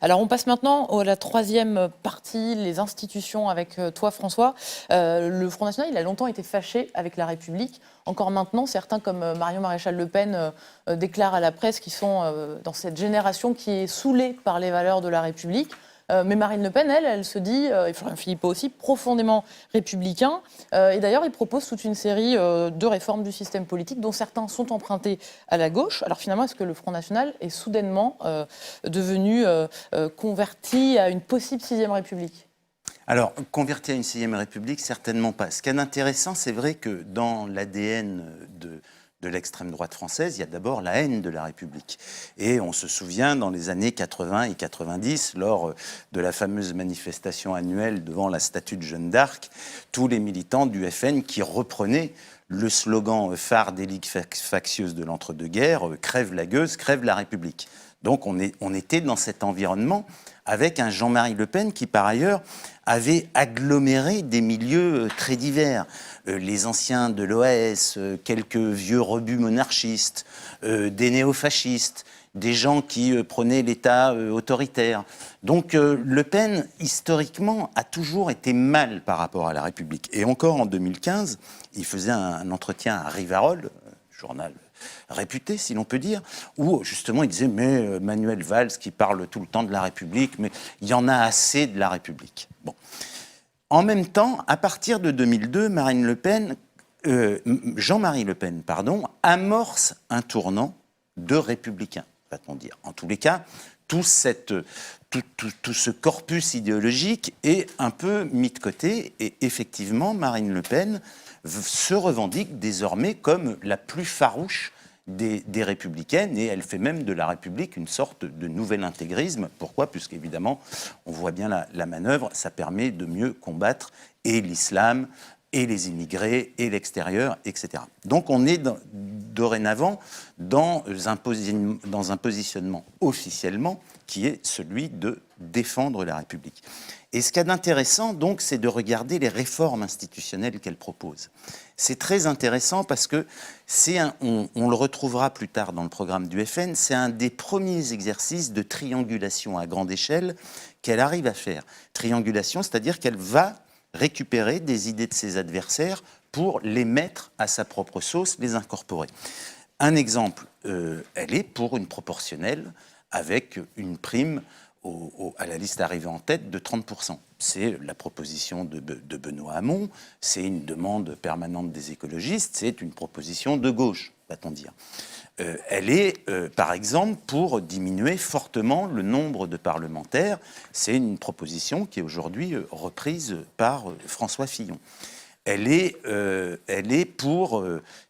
Alors on passe maintenant à la troisième partie, les institutions avec toi François. Le Front National, il a longtemps été fâché avec la République. Encore maintenant, certains comme Marion Maréchal Le Pen déclarent à la presse qu'ils sont dans cette génération qui est saoulée par les valeurs de la République. Mais Marine Le Pen, elle se dit, et Florian Philippot aussi, profondément républicain. Et d'ailleurs, il propose toute une série de réformes du système politique, dont certains sont empruntés à la gauche. Alors finalement, est-ce que le Front National est soudainement devenu converti à une possible sixième République ? Alors, converti à une sixième République, certainement pas. Ce qui est intéressant, c'est vrai que dans l'ADN de l'extrême droite française, il y a d'abord la haine de la République. Et on se souvient, dans les années 80 et 90, lors de la fameuse manifestation annuelle devant la statue de Jeanne d'Arc, tous les militants du FN qui reprenaient le slogan phare des ligues factieuses de l'entre-deux-guerres, « Crève la gueuse, crève la République ». Donc on était dans cet environnement avec un Jean-Marie Le Pen qui, par ailleurs, avait aggloméré des milieux très divers. Les anciens de l'OAS, quelques vieux rebuts monarchistes, des néofascistes, des gens qui prenaient l'État autoritaire. Donc Le Pen, historiquement, a toujours été mal par rapport à la République. Et encore en 2015, il faisait un entretien à Rivarol, journal réputé, si l'on peut dire, où justement il disait « mais Manuel Valls qui parle tout le temps de la République, mais il y en a assez de la République ». Bon. En même temps, à partir de 2002, Jean-Marie Le Pen, amorce un tournant de républicain, va-t-on dire. En tous les cas, tout ce corpus idéologique est un peu mis de côté, et effectivement, Marine Le Pen se revendique désormais comme la plus farouche des républicaines, et elle fait même de la République une sorte de nouvel intégrisme. Pourquoi ? Puisqu'évidemment, on voit bien la manœuvre, ça permet de mieux combattre et l'islam, et les immigrés, et l'extérieur, etc. Donc on est dorénavant dans un positionnement officiellement qui est celui de défendre la République. Et ce qu'il y a d'intéressant, donc, c'est de regarder les réformes institutionnelles qu'elle propose. C'est très intéressant parce que on le retrouvera plus tard dans le programme du FN, c'est un des premiers exercices de triangulation à grande échelle qu'elle arrive à faire. Triangulation, c'est-à-dire qu'elle va récupérer des idées de ses adversaires pour les mettre à sa propre sauce, les incorporer. Un exemple, elle est pour une proportionnelle avec une prime à la liste arrivée en tête de 30%. C'est la proposition de Benoît Hamon, c'est une demande permanente des écologistes, c'est une proposition de gauche, va-t-on dire. Elle est, par exemple, pour diminuer fortement le nombre de parlementaires. C'est une proposition qui est aujourd'hui reprise par François Fillon. Elle est pour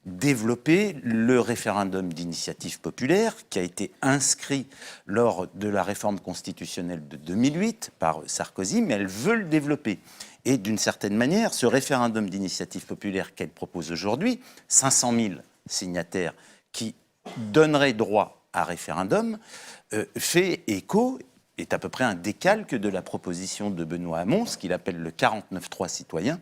développer le référendum d'initiative populaire qui a été inscrit lors de la réforme constitutionnelle de 2008 par Sarkozy, mais elle veut le développer. Et d'une certaine manière, ce référendum d'initiative populaire qu'elle propose aujourd'hui, 500 000 signataires qui donnerait droit à référendum, fait écho, est à peu près un décalque de la proposition de Benoît Hamon, ce qu'il appelle le 49.3 citoyen,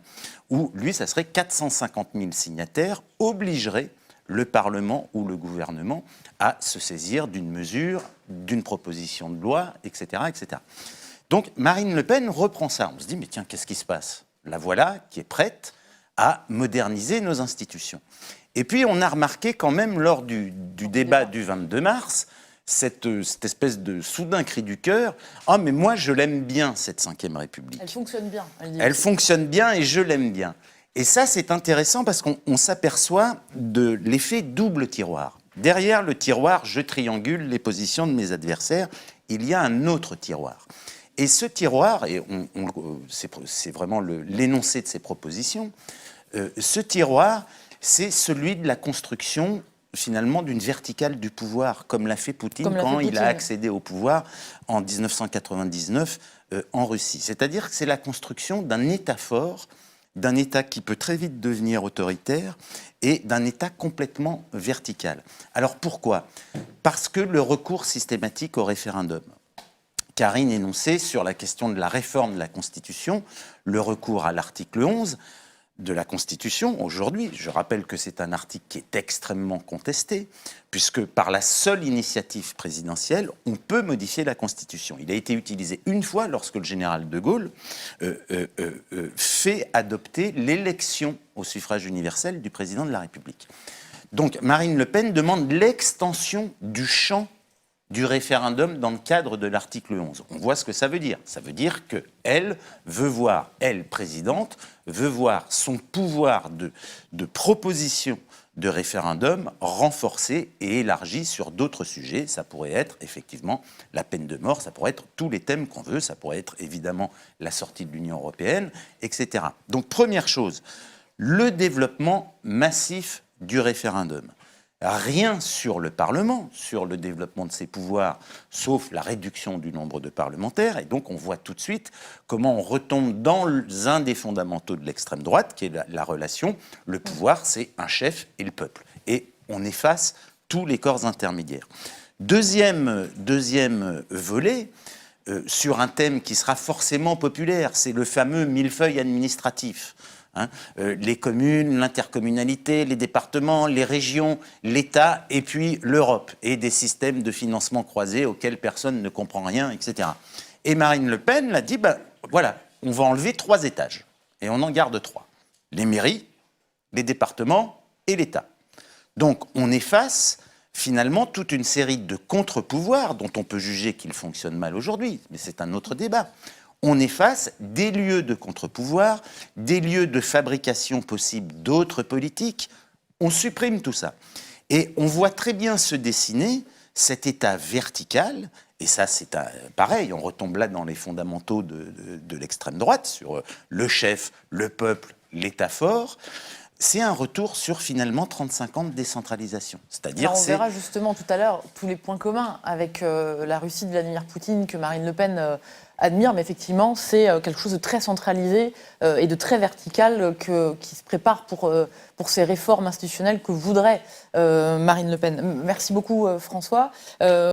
où lui, ça serait 450 000 signataires obligeraient le Parlement ou le gouvernement à se saisir d'une mesure, d'une proposition de loi, etc., etc. Donc Marine Le Pen reprend ça. On se dit, mais tiens, qu'est-ce qui se passe ? La voilà qui est prête à moderniser nos institutions. Et puis, on a remarqué quand même, lors du débat du 22 mars, cette espèce de soudain cri du cœur. « Ah, mais moi, je l'aime bien, cette 5e République. » Elle fonctionne bien. Elle fonctionne bien et je l'aime bien. Et ça, c'est intéressant parce qu'on s'aperçoit de l'effet double tiroir. Derrière le tiroir, je triangule les positions de mes adversaires. Il y a un autre tiroir. Et ce tiroir, et c'est vraiment l'énoncé de ces propositions, ce tiroir, c'est celui de la construction, finalement, d'une verticale du pouvoir, comme l'a fait Poutine quand il a accédé au pouvoir en 1999 en Russie. C'est-à-dire que c'est la construction d'un État fort, d'un État qui peut très vite devenir autoritaire et d'un État complètement vertical. Alors pourquoi ? Parce que le recours systématique au référendum. Karine énonçait sur la question de la réforme de la Constitution, le recours à l'article 11, de la Constitution aujourd'hui. Je rappelle que c'est un article qui est extrêmement contesté, puisque par la seule initiative présidentielle, on peut modifier la Constitution. Il a été utilisé une fois lorsque le général de Gaulle fait adopter l'élection au suffrage universel du président de la République. Donc Marine Le Pen demande l'extension du champ du référendum dans le cadre de l'article 11. On voit ce que ça veut dire. Ça veut dire qu'elle veut voir, elle, présidente, veut voir son pouvoir de proposition de référendum renforcé et élargi sur d'autres sujets. Ça pourrait être effectivement la peine de mort, ça pourrait être tous les thèmes qu'on veut, ça pourrait être évidemment la sortie de l'Union européenne, etc. Donc première chose, le développement massif du référendum. Rien sur le Parlement, sur le développement de ses pouvoirs, sauf la réduction du nombre de parlementaires. Et donc on voit tout de suite comment on retombe dans un des fondamentaux de l'extrême droite, qui est la relation, le pouvoir, c'est un chef et le peuple. Et on efface tous les corps intermédiaires. Deuxième volet, sur un thème qui sera forcément populaire, c'est le fameux millefeuille administratif. Les communes, l'intercommunalité, les départements, les régions, l'État et puis l'Europe et des systèmes de financement croisés auxquels personne ne comprend rien, etc. Et Marine Le Pen l'a dit, voilà, on va enlever 3 étages et on en garde 3. Les mairies, les départements et l'État. Donc on efface finalement toute une série de contre-pouvoirs dont on peut juger qu'ils fonctionnent mal aujourd'hui, mais c'est un autre débat. On efface des lieux de contre-pouvoir, des lieux de fabrication possible d'autres politiques. On supprime tout ça. Et on voit très bien se dessiner cet État vertical, et ça c'est pareil, on retombe là dans les fondamentaux de l'extrême droite, sur le chef, le peuple, l'État fort. C'est un retour sur finalement 35 ans de décentralisation. C'est-à-dire, on verra justement tout à l'heure tous les points communs avec la Russie de Vladimir Poutine que Marine Le Pen admire, mais effectivement c'est quelque chose de très centralisé et de très vertical qui se prépare pour ces réformes institutionnelles que voudrait Marine Le Pen. Merci beaucoup François.